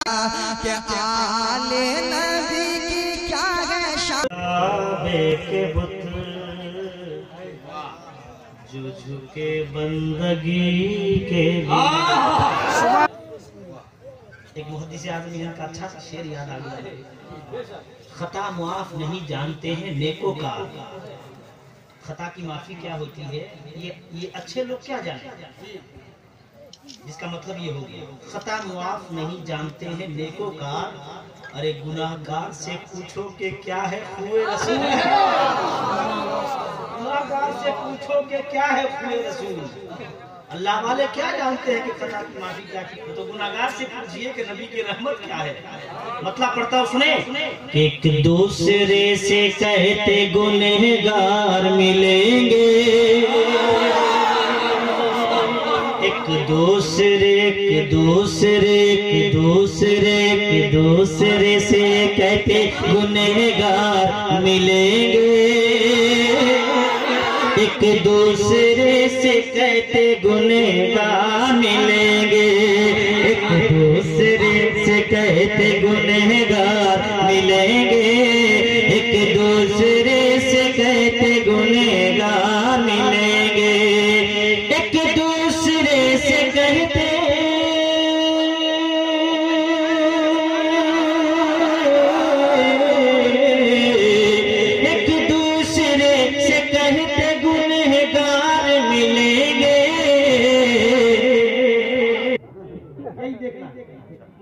के आले नबी की क्या है शान के बुत जो झुके बंदगी के एक मुहद्दिस आदमी का अच्छा सा शेर याद आ गया। खता मुआफ नहीं जानते हैं नेकोकार। खता की माफी क्या होती है ये अच्छे लोग क्या जाने, जिसका मतलब ये हो गया खता मुआफ नहीं जानते हैं नेकोकार। अरे गुनाहगार से पूछो कि क्या है खुए रसूल। गुनाहगार से पूछो कि क्या है खुए रसूल। अल्लाह वाले क्या जानते हैं कि खता की माफी क्या की, तो गुनाहगार से पूछिए कि नबी की रहमत क्या है। मतलब पढ़ता हूं सुने। एक दूसरे से कहते गुनहगार मिलेंगे, एक दूसरे से कहते गुनहगार मिलेंगे, एक दूसरे से कहते गुनहगार मिलेंगे, एक दूसरे से कहते गुनहगार मिलेंगे, एक दूसरे से कहते गुनहगार मिलेंगे, एक दूसरे से कहते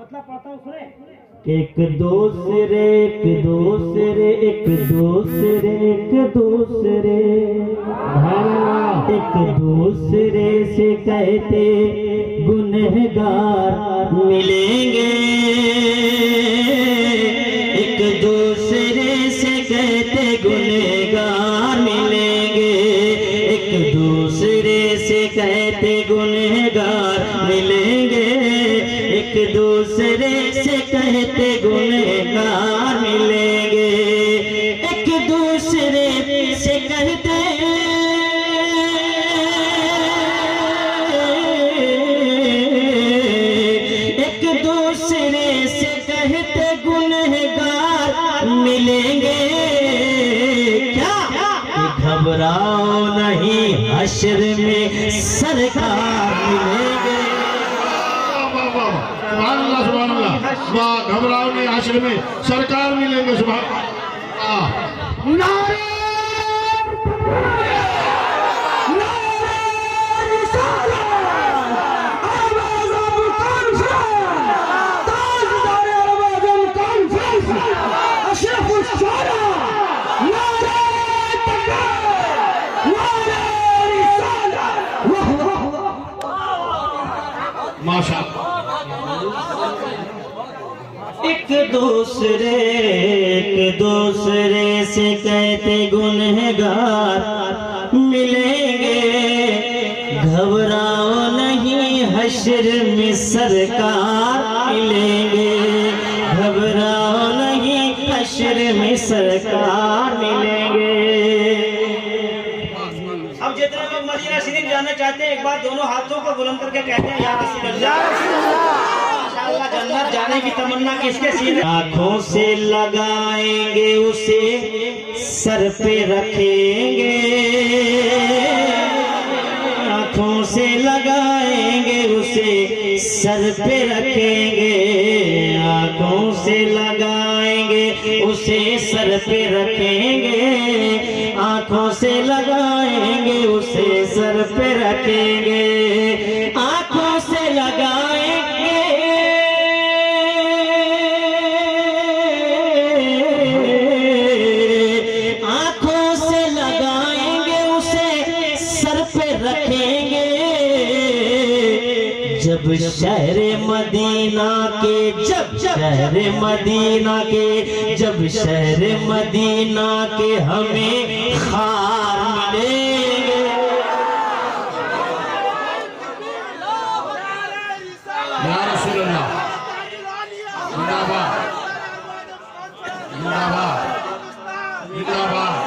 मतलब पढ़ता हूं सुने। एक दूसरे से कहते गुनहगार मिलेंगे, एक दूसरे से कहते गुनहगार मिलेंगे, एक दूसरे से कहते गुनहगार मिलेंगे, एक दूसरे से कहते गुनहगार मिलेंगे, एक दूसरे से कहते गुनहगार मिलेंगे। क्या घबराओ नहीं हश्र में सरकार मिलेंगे। वाह, घबराओ नहीं हश्र में सरकार मिलेंगे। सुभान अल्लाह। एक दूसरे से कहते गुनहगार मिलेंगे, घबराओ नहीं हश्र में सरकार मिलेंगे, घबराओ नहीं हश्र में सरकार मिलेंगे। अब जितने लोग मदीना शरीफ जाना चाहते हैं एक बार दोनों हाथों को बुलंद करके कहते हैं या रसूल अल्लाह। जन्नत जाने की तमन्ना किसके सीने। आँखों से लगाएंगे उसे सर पे रखेंगे, आँखों से लगाएंगे उसे सर पे रखेंगे, आँखों से लगाएंगे उसे सर पे रखेंगे, आँखों से लगाएंगे उसे सर पे रखेंगे, आँखों से लगाएंगे रखेंगे। जब शहर मदीना के हमें खार मिलेंगे। या रसूल अल्लाह, जिंदाबाद जिंदाबाद जिंदाबाद।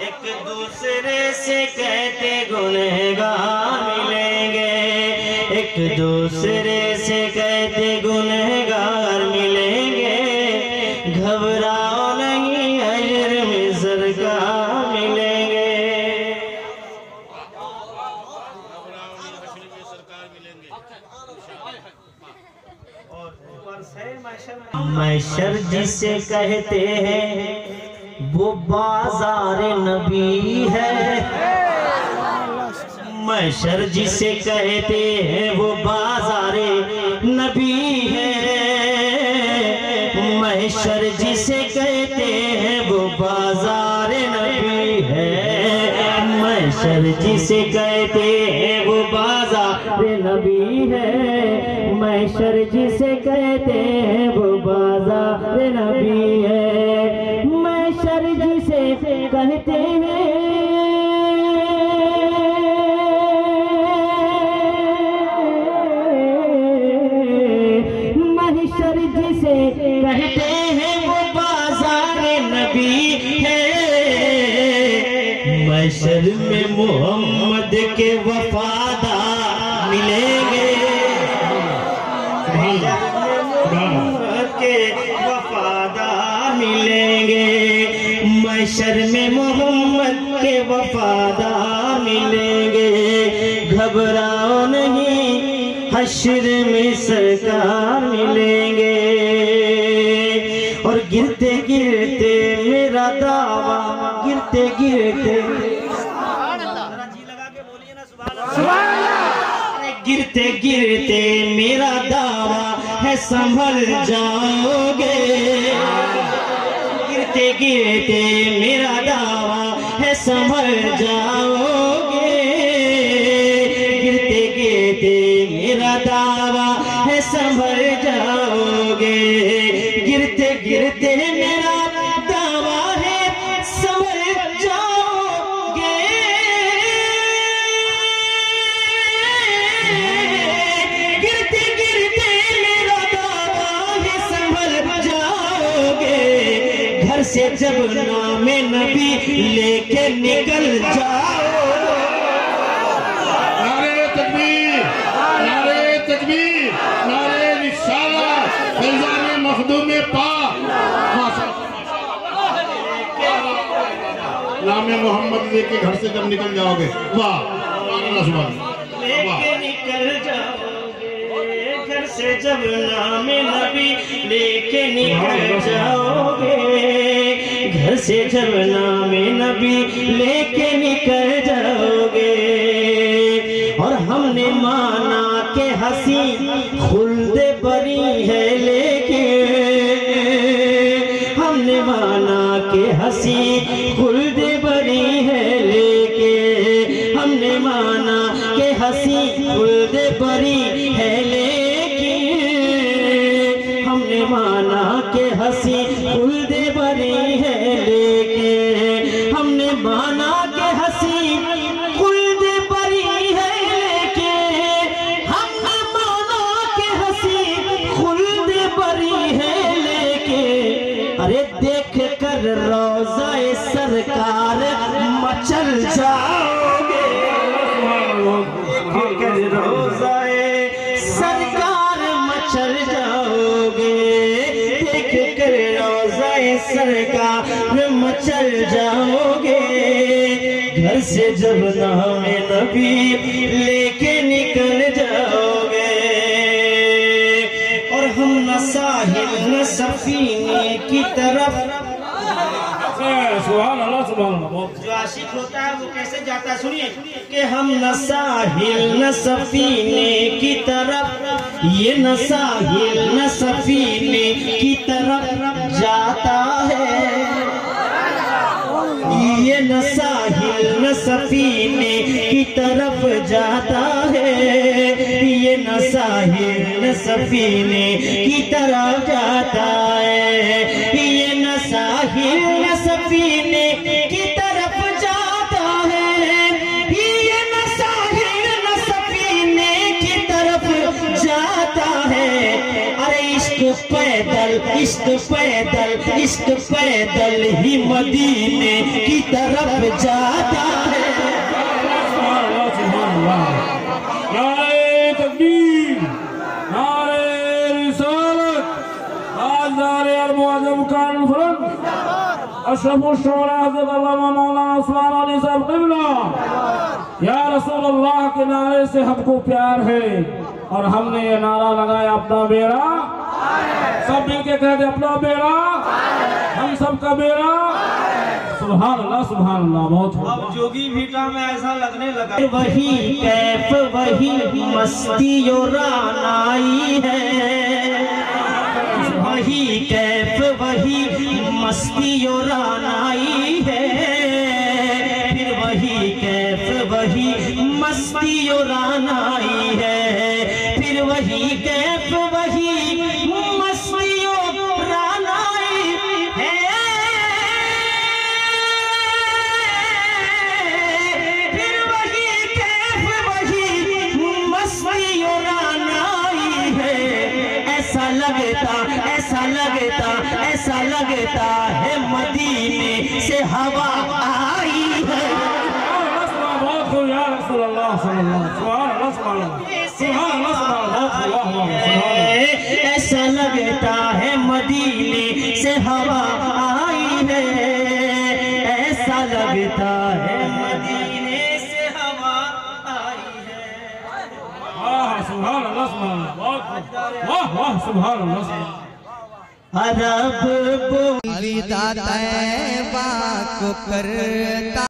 एक दूसरे से कहते गुनहगार मिलेंगे, एक दूसरे से कहते गुनहगार मिलेंगे, घबराओ नहीं अजर में सरकार मिलेंगे। महशर जिसे कहते हैं वो बाजार नबी है। महशर जिसे कहते हैं वो बाजार नबी है। महशर जिसे कहते हैं वो बाजार नबी है। महशर जिसे कहते हैं वो बाजार नबी है। महशर जिसे कहते हैं वो बाजार नबी है। महशर जिसे कहते हैं महशर जिसे कहते हैं वो बाजार नबी है। महशर में मोहम्मद के वफादार मिलेंगे। के वफादार मिलेंगे। महशर में मोहम्मद के वफादार मिलेंगे। घबराओ नहीं हश्र में सरकार मिलेंगे। और गिरते गिरते मेरा दावा, गिरते गिरते गिरते गिरते मेरा दावा है संभल जाओगे। गिरते गिरते मेरा दावा है संभल जाओगे। गिरते गिरते मेरा दावा है संभल जाओगे। गिरते गिरते मेरा दावा है संभल जाओगे। गिरते गिरते मेरा दावा है संभल जाओगे। घर से जब नामे नबी लेके निकल जाओ। नारे तकबीर, नारे तकबीर, नारे रिसालत, फैज़ान मखदूम पाक। नामे मोहम्मद लेके घर से जब निकल जाओगे, वाह लेके निकल जाओगे। घर से जब नामे नबी लेके निकल जाओगे। घर से जब नामे नबी लेके निकल जाओगे। और हमने माना के हंसी खुल्द बरी है, लेकिन हमने माना के हंसी खुल्द बरी है, लेकिन हमने माना के हंसी खुल्द बरी है, लेकिन हमने माना के हंसी खुल्द बरी है, लेकिन हमने माना के हंसी खुल्द बरी है, लेकिन हमने माना के हंसी खुल्द बरी है, लेकिन अरे देख कर रोज़ाए सरकार मचल जाओगे। देख कर रोज़ाए सरकार मचल जाओगे। देख कर रोज़ाए सरकार मचल जाओगे। घर से जब नामे नबी लेके निकल जाओगे। और हम न साहिल न सफीने की तरफ, जो आशिक होता है वो कैसे जाता है सुनिए, कि हम न साहिल न सफीने की तरफ, ये न साहिल न सफीने की तरफ जाता है। ये न साहिल न सफीने की तरफ जाता है। ये न साहिल न सफीने की तरफ जाता है। ये न साहिल न सफीने की तरफ जाता है। ये न साहिल न सफीने की तरफ जाता है। अरे इश्क पैदल, इश्क पैदल, इश्क पैदल ही मदीने की तरफ जाता है। नारे तकबीर, नारे रिसालत। ताजदार मुअज़्ज़म कान फरम अशरफुल शुरा हज़रत अल्लामा मौलाना उस्मान अली साहब क़िबला। या रसूल अल्लाह के नारे से हमको प्यार है और हमने ये नारा लगाया अपना बेड़ा, सब मिलके कह दे अपना बेड़ा, हम सबका बेड़ा। सुभान अल्लाह बहुत हुआ। अब जोगी भीटा में ऐसा लगने लगा वही कैफ वही मस्ती और रानाई है, वही कैफ वही मस्ती और रानाई है, फिर वही कैफ वही मस्ती और रानाई है, फिर वही कैफ वही मस्ती और रानाई है, फिर वही कैफ वही मस्ती और रानाई है। ऐसा लगता है मदीने से हवा आई है। ऐसा लगता है मदीने से हवा आई है, ऐसा लगता है मदीने से हवा आई है। सुभान अल्लाह वाह वाह सुभान अल्लाह। अरब विदा तैबा को करता